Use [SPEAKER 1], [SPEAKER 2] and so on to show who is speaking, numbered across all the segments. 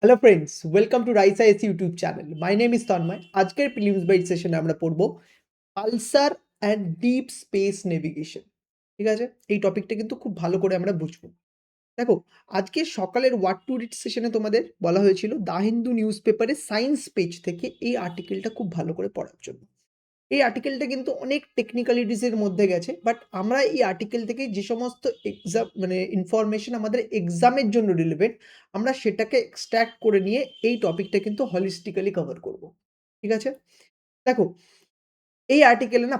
[SPEAKER 1] Hello friends, welcome to Rise IAS YouTube channel. My name is Tanmay. আজকের prelims byte সেশনে আমরা পড়ব pulsar and deep space navigation. ঠিক আছে, এই টপিকটা কিন্তু খুব ভালো করে আমরা বুঝবো। দেখো, আজকে সকালের ওয়াট টু রিড সেশনে তোমাদের বলা হয়েছিল দ্য হিন্দু নিউজ পেপারে সায়েন্স পেজ থেকে এই আর্টিকেলটা খুব ভালো করে পড়ার জন্য। এই আর্টিকেলটা কিন্তু অনেক টেকনিক্যালিটিস এর মধ্যে গেছে, বাট আমরা এই আর্টিকেল থেকে যে সমস্ত এক্সাম ইনফরমেশন আমাদের এক্সামের জন্য রিলেভেন্ট, আমরা সেটাকে এক্সট্রাক্ট করে নিয়ে এই টপিকটা কিন্তু হলিস্টিক্যালি কভার করব। ঠিক আছে? দেখো, এই আর্টিকেলে না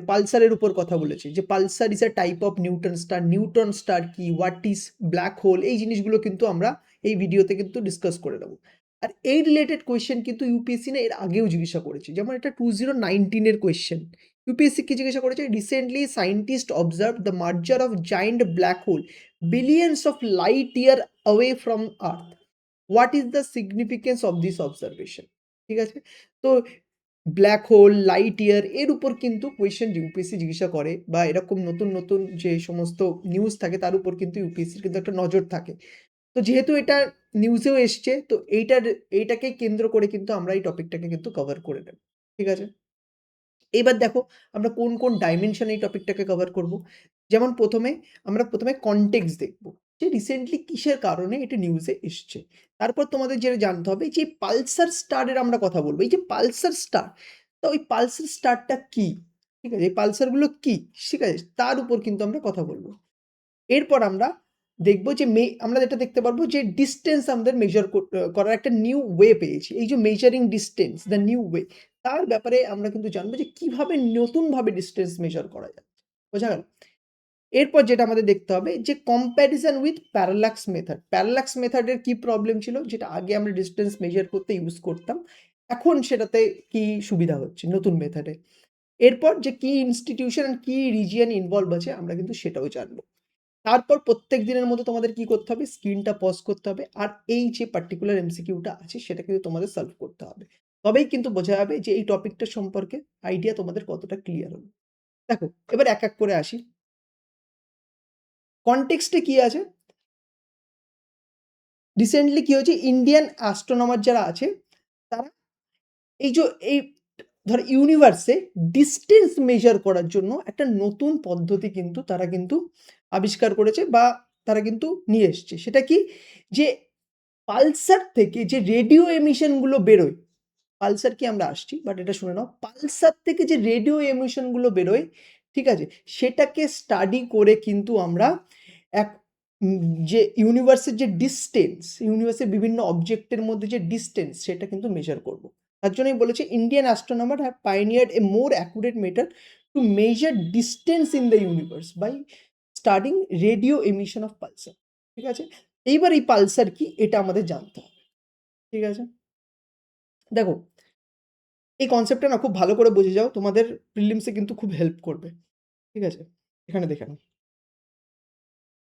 [SPEAKER 1] পালসারের উপর কথা বলেছি, যে Pulsar is a type of neutron star কি, হোয়াট ইজ ব্ল্যাক হোল, এই জিনিসগুলো কিন্তু আমরা এই ভিডিওতে কিন্তু ডিসকাস করে নেবো। আর এই রিলেটেড কোয়েশ্চেন কিন্তু ইউপিএসসি না এর আগেও জিজ্ঞাসা করেছে, যেমন এটা 2019 এর কোয়েশ্চেন। ইউপিএসসি কি জিজ্ঞাসা করেছে? Recently scientist observe the merger of giant black hole billions of light year away from earth, what is the significance of this observation. ঠিক আছে, তো ব্ল্যাক হোল, লাইট ইয়ার এর উপর কিন্তু কোয়েশ্চেন ইউপিএসসি জিজ্ঞাসা করে, বা এরকম নতুন নতুন যে সমস্ত নিউজ থাকে তার উপর কিন্তু ইউপিএসসির কিন্তু একটা নজর থাকে। তো যেহেতু এটা নিউজেও এসছে, তো এইটাকে কেন্দ্র করে কিন্তু আমরা এই টপিকটাকে কিন্তু কভার করে নেব। ঠিক আছে, এবার দেখো আমরা কোন কোন ডাইমেনশন এই টপিকটাকে কভার করব। যেমন প্রথমে কনটেক্সট দেখব, যে রিসেন্টলি কিসের কারণে এটা নিউজে এসছে। তারপর তোমাদের যেটা জানতে হবে, যে পালসার স্টারের আমরা কথা বলবো। এই যে পালসার স্টার, তো ওই পালসার স্টারটা কি, ঠিক আছে, এই পালসারগুলো কি, ঠিক আছে, তার উপর কিন্তু আমরা কথা বলবো। এরপর আমরা দেখব যে আমরা যেটা দেখতে পারবো, যে ডিস্টেন্স আমাদের মেজার করার একটা নিউ ওয়ে পেয়েছি। এই যে measuring distance, the new way, তার ব্যাপারে আমরা কিন্তু জানবো যে কিভাবে নতুনভাবে ডিস্টেন্স মেজার করা যায়। বোঝা গেল? এরপর যেটা আমাদের দেখতে হবে, যে comparison with parallax method. Parallax মেথডের কি প্রবলেম ছিল, যেটা আগে আমরা ডিস্টেন্স মেজার করতে ইউজ করতাম, এখন সেটাতে কি সুবিধা হচ্ছে নতুন মেথডে। এরপর যে কি ইনস্টিটিউশন এন্ড কি রিজিয়ন ইনভলভ আছে, আমরা কিন্তু সেটাও জানবো। তারপর প্রত্যেক দিনের মতো তোমাদের কি করতে হবে, স্ক্রিনটা পজ করতে হবে, আর এই যে পার্টিকুলার এমসিকিউটা আছে সেটা কিন্তু তোমাদের সলভ করতে হবে। তবেই কিন্তু বোঝা যাবে যে এই টপিকটা সম্পর্কে আইডিয়া তোমাদের কতটা ক্লিয়ার হলো। দেখো, এবার এক এক করে আসি। কনটেক্সটে কি আছে, রিসেন্টলি কি হয়েছে, ইন্ডিয়ান অ্যাস্ট্রোনমার যারা আছে, তারা এই যে এই ধর ইউনিভার্সে ডিস্টেন্স মেজার করার জন্য একটা নতুন পদ্ধতি কিন্তু তারা কিন্তু আবিষ্কার করেছে, বা তারা কিন্তু নিয়ে এসছে। সেটা কি, যে পালসার থেকে যে রেডিও এমিশন গুলো বেরোয়, পালসার কি আমরা আসছি, বাট এটা শুনে নাও, পালসার থেকে যে রেডিও এমিশন গুলো বেরোয়, ঠিক আছে, সেটাকে স্টাডি করে কিন্তু আমরা এক যে ইউনিভার্সের যে ডিস্টেন্স, ইউনিভার্সের বিভিন্ন অবজেক্টের মধ্যে যে ডিস্টেন্স, সেটা কিন্তু মেজার করব। তার জন্যই বলেছে Indian astronomer have pioneered a more accurate method to measure distance in the universe by studying radio emission of pulsar. ঠিক আছে, এইবার এই পালসার কি এটা আমাদের জানতে হবে। ঠিক আছে, দেখো, এই কনসেপ্টটা না খুব ভালো করে বুঝে যাও, তোমাদের প্রিলিমসে কিন্তু খুব হেল্প করবে। ঠিক আছে, এখানে দেখে নাও।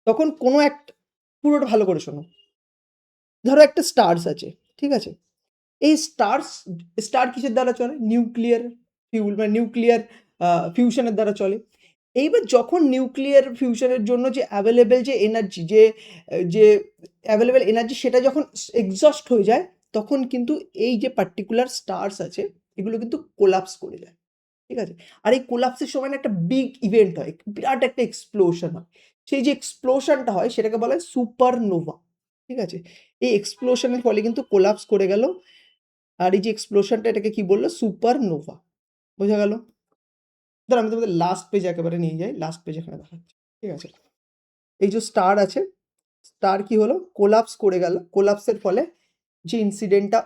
[SPEAKER 1] তখন কোনো একটা, পুরোটা ভালো করে শোনো। ধরো একটা স্টার্স আছে, ঠিক আছে, এই স্টার কিসের দ্বারা চলে? নিউক্লিয়ার ফিউল বা নিউক্লিয়ার ফিউশনের দ্বারা চলে। এইবার যখন নিউক্লিয়ার ফিউশনের জন্য যে অ্যাভেলেবেল যে এনার্জি, যে অ্যাভেলেবেল এনার্জি, সেটা যখন এক্সস্ট হয়ে যায়, তখন কিন্তু এই যে পার্টিকুলার স্টার্স আছে, এগুলো কিন্তু কোলাপস করে যায়। ঠিক আছে, আর এই কোলাপসের সময় না একটা বিগ ইভেন্ট হয়, বিরাট একটা এক্সপ্লোশন হয়। সেই যে এক্সপ্লোশনটা হয় সেটাকে বলা হয় সুপারনোভা। ঠিক আছে, এই এক্সপ্লোশনের ফলে কিন্তু কোলাপস করে গেল, আর এই যে এক্সপ্লোশনটা, এটাকে কি বললো? সুপারনোভা। বোঝা গেল? ধর আমি তোমাদের লাস্ট পেজ একেবারে নিয়ে যাই, লাস্ট পেজ এখানে দেখাচ্ছি। ঠিক আছে, এই যে স্টার আছে, স্টার কি হলো? কোলাপস করে গেল। কোলাপসের ফলে যে ইনসিডেন্টটা,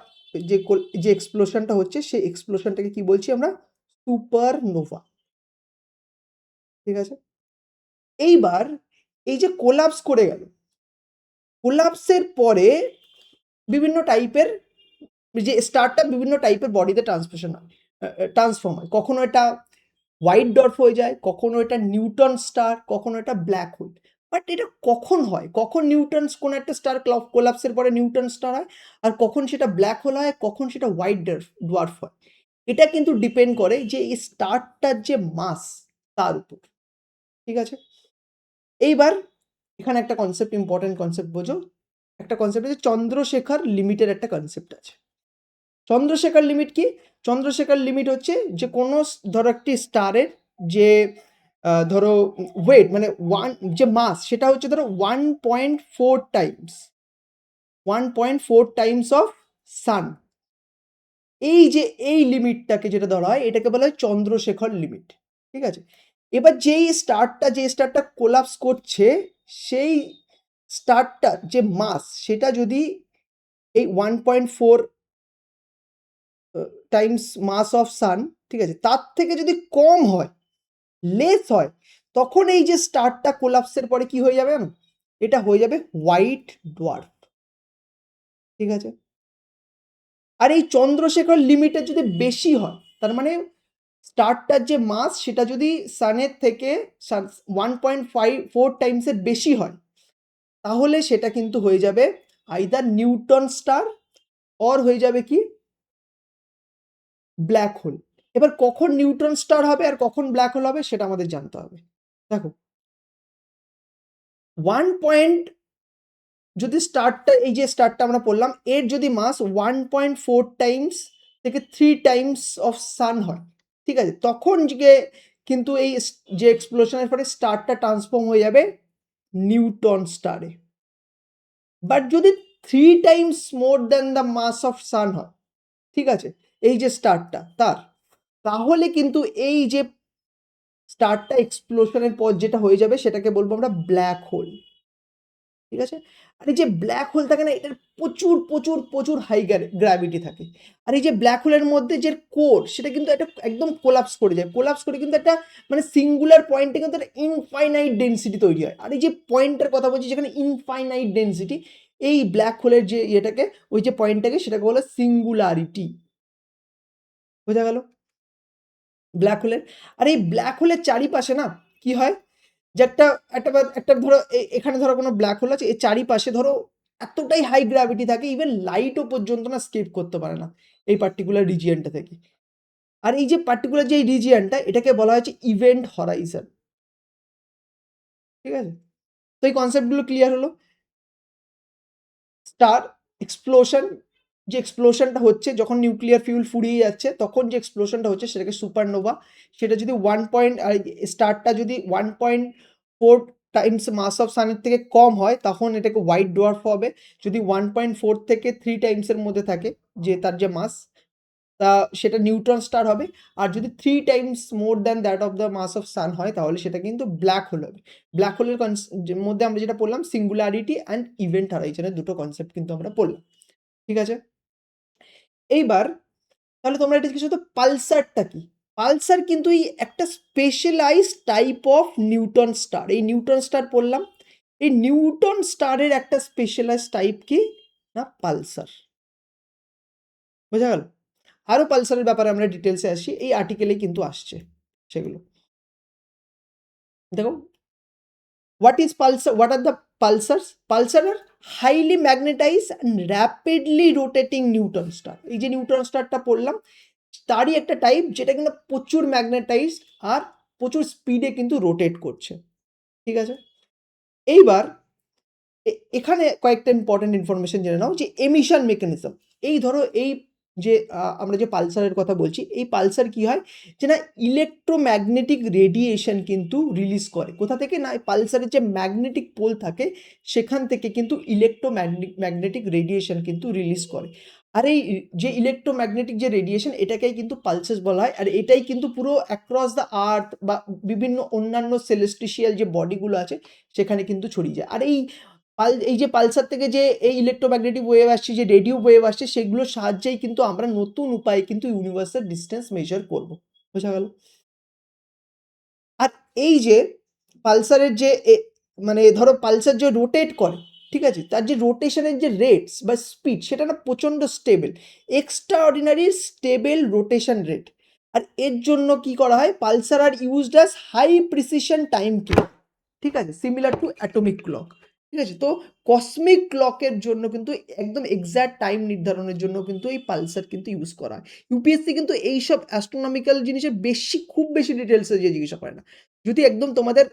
[SPEAKER 1] যে এক্সপ্লোশনটা হচ্ছে, সেই এক্সপ্লোশনটাকে কি বলছি আমরা? সুপারনোভা। ঠিক আছে, এইবার এই যে কোলাপস করে গেল, কোলাপসের পরে বিভিন্ন টাইপের যে স্টারটা বিভিন্ন টাইপের বডিতে ট্রান্সফর্ম হয়। কখনো এটা হোয়াইট ডর্ফ হয়ে যায়, কখনো এটা নিউটন স্টার, কখনো এটা ব্ল্যাক হোল। বাট এটা কখন হয়, কখন কোন একটা স্টার কোলাপসের পরে নিউটন স্টার হয়, আর কখন সেটা ব্ল্যাক হোল হয়, কখন সেটা হোয়াইট ডোয়ার্ফ হয়, এটা কিন্তু ডিপেন্ড করে যে এই স্টারটার যে মাস, তার উপর। ঠিক আছে, এইবার এখানে একটা কনসেপ্ট, ইম্পর্টেন্ট কনসেপ্ট বোঝো, একটা কনসেপ্ট আছে, চন্দ্রশেখর লিমিটের একটা কনসেপ্ট আছে। চন্দ্রশেখর লিমিট কি? চন্দ্রশেখর লিমিট হচ্ছে যে কোনো ধরো একটি স্টারের যে ধরো ওয়েট মানে যে মাস সেটা হচ্ছে ধরো 1.4 টাইমস 1.4 টাইমস অফ সান। এই যে এই লিমিটটাকে যেটা ধরা হয় এটাকে বলা হয় চন্দ্রশেখর লিমিট। ঠিক আছে? এবার যে স্টারটা কোলাপস করছে সেই স্টারটার যে মাস সেটা যদি এই 1.4 টাইমস মাস অফ সান, ঠিক আছে, তার থেকে যদি কম হয়, লেস হয়, তখন এই যে স্টারটা কোলাপসের পরে কি হয়ে যাবে জানো? এটা হয়ে যাবে হোয়াইট ডোয়ার্ফ। ঠিক আছে? আর এই চন্দ্রশেখর লিমিটের যদি বেশি হয়, তার মানে স্টারটার যে মাস সেটা যদি সানের থেকে 1.54 টাইমসের বেশি হয়, তাহলে সেটা কিন্তু হয়ে যাবে আইদার নিউটন স্টার অর হয়ে যাবে কি ব্ল্যাক হোল। এবার কখন নিউট্রন স্টার হবে আর কখন ব্ল্যাক হোল হবে সেটা আমাদের জানতে হবে। দেখো, 1 পয়েন্ট যদি স্টারটা, এই যে স্টারটা আমরা পড়লাম, এর যদি মাস 1.4 টাইমস থেকে 3 টাইমস অফ সান হয়, ঠিক আছে, তখন যে কিন্তু এই যে এক্সপ্লোশনের পরে স্টারটা ট্রান্সফর্ম হয়ে যাবে নিউটন স্টারে। বাট যদি 3 times more than the mass of sun হয়, ঠিক আছে, এই যে স্টারটা তার, তাহলে কিন্তু এই যে স্টারটা এক্সপ্লোশনের পর যেটা হয়ে যাবে সেটাকে বলবো আমরা ব্ল্যাক হোল। ঠিক আছে? আর এই যে ব্ল্যাক হোল থাকে না, এটার প্রচুর প্রচুর প্রচুর হাই গ্র্যাভিটি থাকে। আর এই যে ব্ল্যাক হোলের মধ্যে যে কোর সেটা কিন্তু একটা একদম কোলাপস করে যায়, কোলাপস করে কিন্তু একটা মানে সিঙ্গুলার পয়েন্টে কিন্তু একটা ইনফাইনাইট ডেন্সিটি তৈরি হয়। আর এই যে পয়েন্টের কথা বলছি যেখানে ইনফাইনাইট ডেন্সিটি, এই ব্ল্যাক হোলের যে ইয়েটাকে, ওই যে পয়েন্টটাকে, সেটাকে বলে সিঙ্গুলারিটি। বোঝা গেল ব্ল্যাক হোলের? আর এই ব্ল্যাক হোলের চারিপাশে না কি হয়, যে একটা একটা একটা ধরো এখানে ধরো কোনো ব্ল্যাক হোল আছে, এর চারিপাশে ধরো এতটাই হাই গ্র্যাভিটি থাকে, ইভেন লাইটও পর্যন্ত না স্কেপ করতে পারে না এই পার্টিকুলার রিজিয়নটা থেকে। আর এই যে পার্টিকুলার যে রিজিয়নটা, এটাকে বলা হয়েছে ইভেন্ট হরাইজন। ঠিক আছে? তো এই কনসেপ্টগুলো ক্লিয়ার হলো। স্টার এক্সপ্লোশন, যে এক্সপ্লোশনটা হচ্ছে যখন নিউক্লিয়ার ফিউল ফুরিয়ে যাচ্ছে, তখন যে এক্সপ্লোশনটা হচ্ছে সেটাকে সুপারনোভা। সেটা যদি স্টারটা যদি 1.4 টাইমস মাস অফ সানের থেকে কম হয়, তখন এটাকে হোয়াইট ডোয়ার্ফ হবে। যদি 1.4 থেকে 3 টাইমসের মধ্যে থাকে যে তার যে মাস, তা সেটা নিউট্রন স্টার হবে। আর যদি 3 times more than that of the mass of sun হয়, তাহলে সেটা কিন্তু ব্ল্যাক হোল হবে। ব্ল্যাক হোলের মধ্যে আমরা যেটা পড়লাম, সিঙ্গুলারিটি অ্যান্ড ইভেন্ট হরাইজনের দুটো কনসেপ্ট কিন্তু আমরা পড়লাম। ঠিক আছে? এইবার তাহলে তোমরা এটা কিছু তো পালসারটা কি? পালসার কিন্তু এই একটা specialized type of neutron star. এই নিউটন স্টার পড়লাম। এই নিউটন স্টারের একটা স্পেশালাইজড টাইপ কি না পালসার। বোঝা গেল? আরো পালসারের ব্যাপারে আমরা ডিটেলসে আসছি, এই আর্টিকেলেই কিন্তু আসছে সেগুলো। দেখো, what is pulsar, what are the pulsars? Pulsar are highly magnetized and rapidly rotating neutron star। এই যে নিউট্রন স্টারটা পড়লাম, তারই একটা টাইপ যেটা কিন্তু প্রচুর ম্যাগনেটাইজড আর প্রচুর স্পিডে কিন্তু রোটেট করছে। ঠিক আছে? এইবার এখানে কয়েকটা ইম্পর্টেন্ট ইনফরমেশন জেনে নাও, যে এমিশন মেকানিজম। এই ধরো এই যে আমরা যে পালসারের কথা বলছি, এই পালসার কি হয় যে না ইলেকট্রোম্যাগনেটিক রেডিয়েশন কিন্তু রিলিজ করে। কোথা থেকে না, পালসারের যে ম্যাগনেটিক পোল থাকে সেখান থেকে কিন্তু ম্যাগনেটিক রেডিয়েশন কিন্তু রিলিজ করে। আর এই যে ইলেকট্রোম্যাগনেটিক যে রেডিয়েশন, এটাকেই কিন্তু পালসেস বলা হয়। আর এটাই কিন্তু পুরো অ্যাক্রস দ্য আর্থ বা বিভিন্ন অন্যান্য সেলেস্টিশিয়াল যে বডিগুলো আছে সেখানে কিন্তু ছড়িয়ে যায়। আর এই যে পালসার থেকে যে এই ইলেকট্রোম্যাগনেটিক ওয়েভ আসছে, যে রেডিও ওয়েভ আসছে, সেগুলোর সাহায্যেই কিন্তু আমরা নতুন উপায়ে কিন্তু ইউনিভার্সের ডিস্টেন্স মেজার করব। বোঝা গেল? আর এই যে পালসারের যে মানে ধরো পালসার যে রোটেট করে, ঠিক আছে, তার যে রোটেশনের যে রেটস বা স্পিড, সেটা না প্রচণ্ড stable, extraordinary stable rotation rate. আর এর জন্য কি করা হয়, pulsar are used as high precision time clock. ঠিক আছে, সিমিলার টু অ্যাটমিক ক্লক। ঠিক আছে, তো কসমিক ক্লকের জন্য কিন্তু একদম এক্স্যাক্ট টাইম নির্ধারণের জন্য কিন্তু এই পালসার কিন্তু ইউজ করা হয়। ইউপিএসসি কিন্তু এইসব অ্যাস্ট্রোনমিক্যাল জিনিসের খুব বেশি ডিটেলসে যে জিজ্ঞাসা করে না। যদি একদম তোমাদের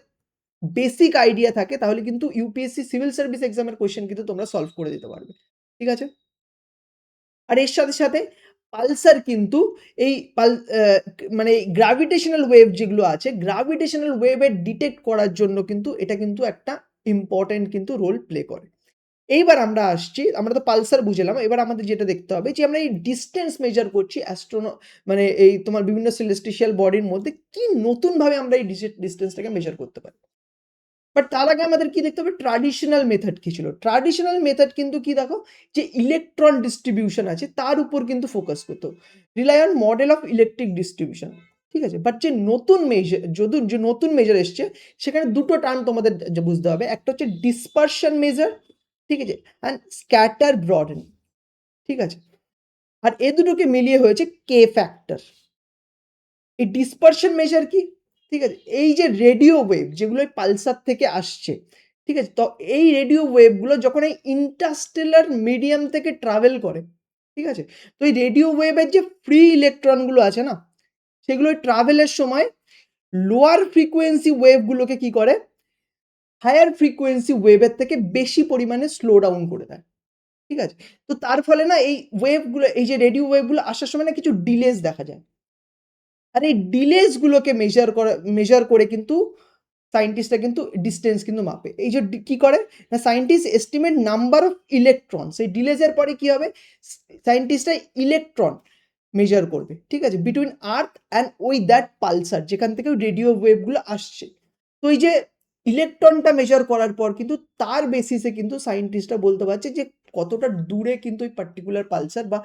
[SPEAKER 1] বেসিক আইডিয়া থাকে তাহলে কিন্তু ইউপিএসসি সিভিল সার্ভিস এক্সামের কোয়েশ্চেন কিন্তু তোমরা সলভ করে দিতে পারবে। ঠিক আছে? আর এর সাথে পালসার কিন্তু এই পাল আ মানে গ্র্যাভিটেশনাল ওয়েভ যেগুলো আছে, গ্র্যাভিটেশনাল ওয়েভের ডিটেক্ট করার জন্য কিন্তু এটা কিন্তু একটা ইম্পোর্টেন্ট কিন্তু রোল প্লে করে। এইবার আমরা আসছি, আমরা তো পালসার বুঝলাম। এবার আমাদের যেটা দেখতে হবে যে আমরা এই ডিসট্যান্স মেজার করছি মানে এই তোমার বিভিন্ন সেলেস্টিয়াল বডির মধ্যে কি নতুনভাবে আমরা এই ডিসট্যান্সটাকে মেজার করতে পারি। বাট তার আগে আমাদের কি দেখতে হবে ট্র্যাডিশনাল মেথড কি ছিল? ট্র্যাডিশনাল মেথড কিন্তু কি দেখো যে ইলেকট্রন ডিস্ট্রিবিউশন আছে তার উপর কিন্তু ফোকাস করত। Rely on model of electric distribution. ঠিক আছে? বাট যে নতুন মেজার যে নতুন মেজার এসছে সেখানে দুটো টার্ম তোমাদের বুঝতে হবে। একটা হচ্ছে ডিসপারশন মেজার, ঠিক আছে? And scatter broaden. ঠিক আছে? আর এ দুটোকে মিলিয়ে হয়েছে কে ফ্যাক্টর। এই ডিসপারশন মেজার কি? ঠিক আছে? এই যে রেডিও ওয়েভ যেগুলো এই পালসার থেকে আসছে, ঠিক আছে? তো এই রেডিও ওয়েভগুলো যখন এই ইন্টারস্টেলার মিডিয়াম থেকে ট্রাভেল করে, ঠিক আছে? তো এই রেডিও ওয়েভের যে ফ্রি ইলেকট্রনগুলো আছে না, সেগুলো ওই ট্রাভেলের সময় লোয়ার ফ্রিকোয়েন্সি ওয়েভগুলোকে কি করে? হায়ার ফ্রিকোয়েন্সি ওয়েভের থেকে বেশি পরিমাণে স্লো ডাউন করে দেয়। ঠিক আছে? তো তার ফলে না এই ওয়েভগুলো এই যে রেডিও ওয়েভগুলো আসার সময় না কিছু ডিলেজ দেখা যায়। আর এই ডিলেজ গুলোকে মেজার করে কিন্তু সায়েন্টিস্টরা কিন্তু ডিসট্যান্স কিন্তু মাপে। এই যে কি করে? না scientist estimate number of electrons. এই ডিলেজ এর পরে কি হবে? সায়েন্টিস্টরা ইলেকট্রন মেজার করবে। ঠিক আছে? বিটুইন আর্থ অ্যান্ড ওই দ্যাট পালসার যেখান থেকে রেডিও ওয়েভ গুলো আসছে। তো এই যে ইলেকট্রনটা মেজার করার পর কিন্তু তার বেসিসে কিন্তু সায়েন্টিস্টরা বলতে পারছে যে কতটা দূরে কিন্তু ওই পার্টিকুলার পালসার বা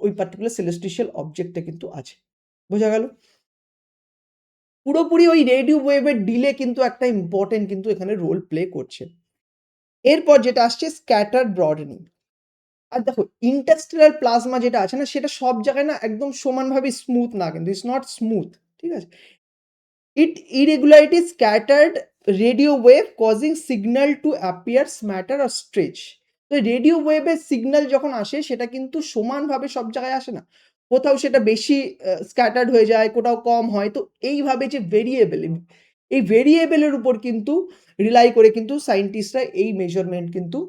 [SPEAKER 1] ওই পার্টিকুলার সেলেস্টিয়াল অবজেক্টটা কিন্তু আছে। বোঝা গেল? পুরোপুরি ওই রেডিও ওয়েভের ডিলে কিন্তু একটা ইম্পোর্টেন্ট কিন্তু এখানে রোল প্লে করছে। এরপর যেটা আসছে স্ক্যাটার্ড ব্রডেনিং। আর দেখো ইন্টারস্টেলার প্লাজমা যেটা আছে না সেটা সব জায়গায় না একদম সমানভাবে স্মুথ না কিন্তু ইটস নট স্মুথ। ঠিক আছে? It irregularity scattered radio wave causing signal to appear matter or stretch. তো রেডিও ওয়েভের সিগন্যাল যখন আসে সেটা কিন্তু সমানভাবে সব জায়গায় আসে না। কোথাও সেটা বেশি স্ক্যাটার্ড হয়ে যায়, কোথাও কম হয়। তো এইভাবে যে ভেরিয়েবল, এই ভেরিয়েবলের উপর কিন্তু রিলাই করে কিন্তু সায়েন্টিস্টরা এই মেজারমেন্ট কিন্তু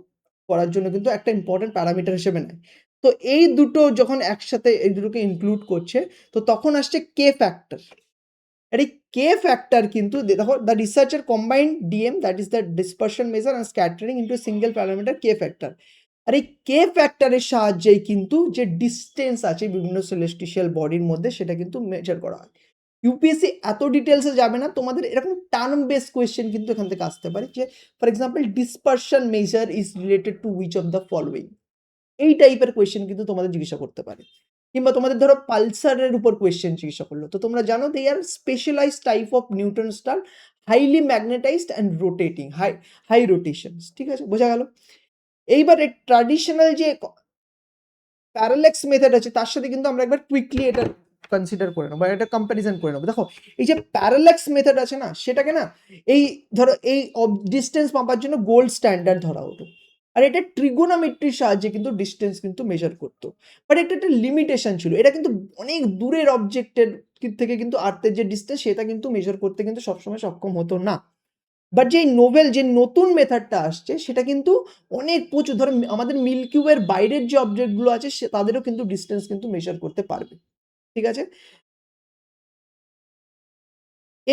[SPEAKER 1] করার জন্য কিন্তু একটা ইম্পোর্টেন্ট প্যারামিটার হিসেবে নেয়। তো এই দুটো যখন একসাথে এই দুটোকে ইনক্লুড করছে তো তখন আসছে কে ফ্যাক্টর। আর এই কে ফ্যাক্টর কিন্তু দেখো the researcher combined DM that is the dispersion measure and scattering into single parameter K factor. আর এই কে ফ্যাক্টরের সাহায্যেই কিন্তু যে ডিসটেন্স আছে বিভিন্ন সেলেস্টিয়াল বডির মধ্যে সেটা কিন্তু মেজার করা হয়। ইউপিএসসি এত ডিটেলসে যাবে না, তোমাদের এরকম টার্ম বেস কোয়েশ্চেন কিন্তু এখান থেকে আসতে পারে যে for example dispersion measure is related to which of the following. এই টাইপের কোয়েশ্চেন কিন্তু তোমাদের জিজ্ঞাসা করতে পারে। কিংবা তোমাদের ধরো পালসারের উপর কোয়েশ্চেন জিজ্ঞাসা করলো। তো তোমরা জানো they are specialised type of neutron star highly magnetised and rotating high rotations. ঠিক আছে? বোঝা গেল? এইবারে ট্র্যাডিশনাল যে প্যারাল্যাক্স মেথড আছে তার সাথে কিন্তু আমরা একবার কুইকলি এটা কনসিডার করে নেবো বা এটা কম্প্যারিজন করে নেবো। দেখো এই যে প্যারাল্যাক্স মেথড আছে না সেটাকে না এই ধরো এই ডিস্টেন্স মাপার জন্য গোল্ড স্ট্যান্ডার্ড ধরা হতো। আর এটা ট্রিগোনোমেট্রির সাহায্যে কিন্তু ডিস্টেন্স কিন্তু মেজার করতো। বাট এটা একটা লিমিটেশন ছিল। এটা কিন্তু অনেক দূরের অবজেক্টের থেকে কিন্তু আর্থের যে ডিস্টেন্স সেটা কিন্তু মেজার করতে কিন্তু সবসময় সক্ষম হতো না। বাট যে নোভেল যে নতুন মেথডটা আসছে সেটা কিন্তু অনেক প্রচুর ধরো আমাদের মিল্কি ওয়ের বাইরের যে অবজেক্টগুলো আছে তাদেরও কিন্তু ডিস্টেন্স কিন্তু মেজার করতে পারবে। ঠিক আছে?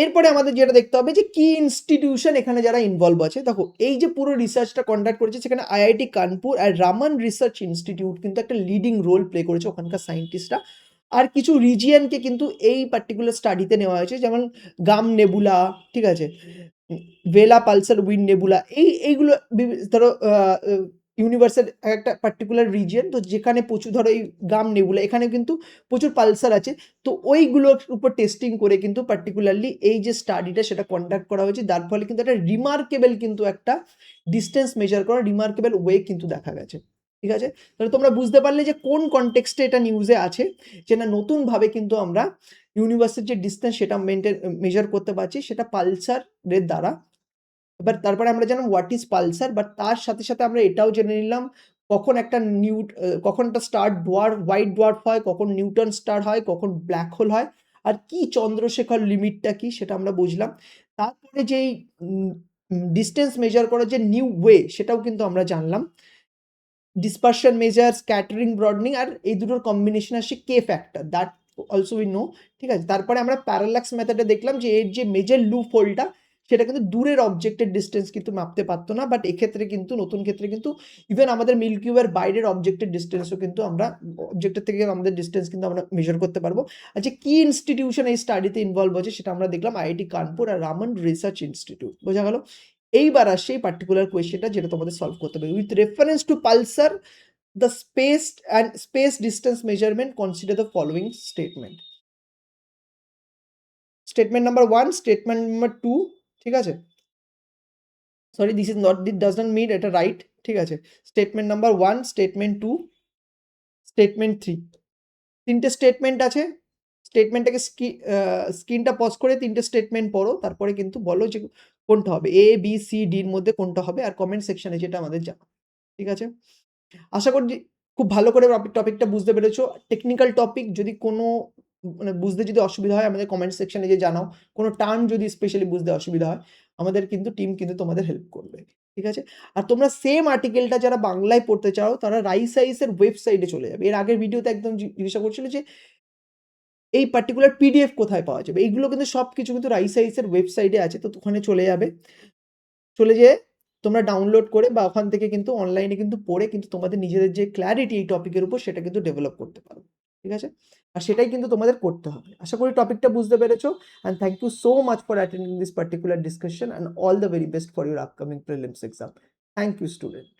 [SPEAKER 1] এরপরে আমাদের যেটা দেখতে হবে যে কি ইনস্টিটিউশন এখানে যারা ইনভলভ আছে। দেখো এই যে পুরো রিসার্চটা কন্ডাক্ট করেছে সেখানে আইআইটি কানপুর আর রামান রিসার্চ ইনস্টিটিউট কিন্তু একটা লিডিং রোল প্লে করেছে ওখানকার সায়েন্টিস্টরা। আর কিছু রিজিয়নকে কিন্তু এই পার্টিকুলার স্টাডিতে নেওয়া হয়েছে যেমন গাম নেবুলা, ঠিক আছে? ভেলা পালসার উইন্ড নেবুলা এইগুলো ধরো ইউনিভার্সের একটা পার্টিকুলার রিজিয়ন তো যেখানে প্রচুর ধরো এই গাম নেবুলা এখানে কিন্তু প্রচুর পালসার আছে। তো ওইগুলোর উপর টেস্টিং করে কিন্তু পার্টিকুলারলি এই যে স্টাডিটা সেটা কন্ডাক্ট করা হয়েছে যার ফলে কিন্তু একটা রিমার্কেবল কিন্তু একটা ডিস্টেন্স মেজার করা রিমার্কেবল ওয়ে কিন্তু দেখা গেছে। ঠিক আছে? তাহলে তোমরা বুঝতে পারলে যে কোন কনটেক্সটে এটা নিউজে আছে যে না নতুনভাবে কিন্তু আমরা ইউনিভার্সের যে ডিস্টেন্স সেটা মেজার করতে পারছি সেটা পালসারের দ্বারা। এবার তারপরে আমরা জানলাম হোয়াট ইজ পালসার বাট তার সাথে আমরা এটাও জেনে নিলাম কখন একটা স্টার হোয়াইট ডোয়ার্ফ হয়, কখন নিউটন স্টার হয়, কখন ব্ল্যাক হোল হয় আর কি চন্দ্রশেখর লিমিটটা কি সেটা আমরা বুঝলাম। তারপরে যেই ডিসটেন্স মেজার করার যে নিউ ওয়ে সেটাও কিন্তু আমরা জানলাম। ডিসপারশন মেজার, স্ক্যাটারিং, ব্রডেনিং আর এই দুটোর কম্বিনেশন আসছে K factor, that also we know. ঠিক আছে? তারপরে আমরা প্যারালাক্স মেথডে দেখলাম যে এর যে মেজর লুপ হোলটা সেটা কিন্তু দূরের অবজেক্টের ডিস্টেন্স কিন্তু মাপতে পারতো না, বাট এক্ষেত্রে কিন্তু নতুন ক্ষেত্রে কিন্তু ইভেন আমাদের মিল্কি ওয়ের বাইরের অবজেক্টের ডিস্টেন্সও কিন্তু আমরা অবজেক্টের থেকে আমাদের ডিস্টেন্স কিন্তু আমরা মেজার করতে পারবো। আর যে কি ইনস্টিটিউশন এই স্টাডিতে ইনভলভ হয়েছে সেটা আমরা দেখলাম আইআইটি কানপুর আর রামন রিসার্চ ইনস্টিটিউট। বোঝা গেল? এইবার আসছে এই পার্টিকুলার কোয়েশ্চেনটা যেটা তোমাদের সলভ করতে হবে। With reference to Pulsar the space and space distance measurement, consider the following statement. Statement number 1, statement number 2, ঠিক আছে? Sorry, this is not, this does not mean এটা right, ঠিক আছে? Statement number 1, statement 2, statement 3. তিনটে statement আছে। স্টেটমেন্টটাকে স্ক্রিনটা pause করে তিনটে স্টেটমেন্ট পড়ো, তারপরে কিন্তু বলো যে কোনটা হবে, এ বি সি ডির মধ্যে কোনটা হবে, আর কমেন্ট সেকশনে যেটা আমাদের জানা। ঠিক আছে? আশা করি খুব ভালো করে টপিকটা বুঝতে পেরেছো। টেকনিক্যাল টপিক যদি কোনো মানে বুঝতে যদি অসুবিধা হয় আমাদের কমেন্ট সেকশনে যে জানাও। কোনো টার্ম যদি স্পেশালি বুঝতে অসুবিধা হয় আমাদের কিন্তু টিম কিন্তু তোমাদের হেল্প করবে। ঠিক আছে? আর তোমরা সেম আর্টিকেলটা যারা বাংলায় পড়তে চাও তারা রাইসাইসের ওয়েবসাইটে চলে যাবে। এর আগের ভিডিওতে একদম জিজ্ঞাসা করছিল যে এই পার্টিকুলার পিডিএফ কোথায় পাওয়া যাবে? এইগুলো কিন্তু সবকিছু কিন্তু রাইসাইসের ওয়েবসাইটে আছে, তো ওখানে চলে যাবে। চলে যেয়ে তোমরা ডাউনলোড করে বা ওখান থেকে কিন্তু অনলাইনে কিন্তু পড়ে কিন্তু তোমাদের নিজেদের যে ক্ল্যারিটি এই টপিকের উপর সেটা কিন্তু ডেভেলপ করতে পারো। ঠিক আছে? আর সেটাই কিন্তু তোমাদের করতে হবে। আশা করি টপিকটা বুঝতে পেরেছো, and thank you so much for attending this particular discussion and all the very best for your upcoming prelims exam. Thank you, student.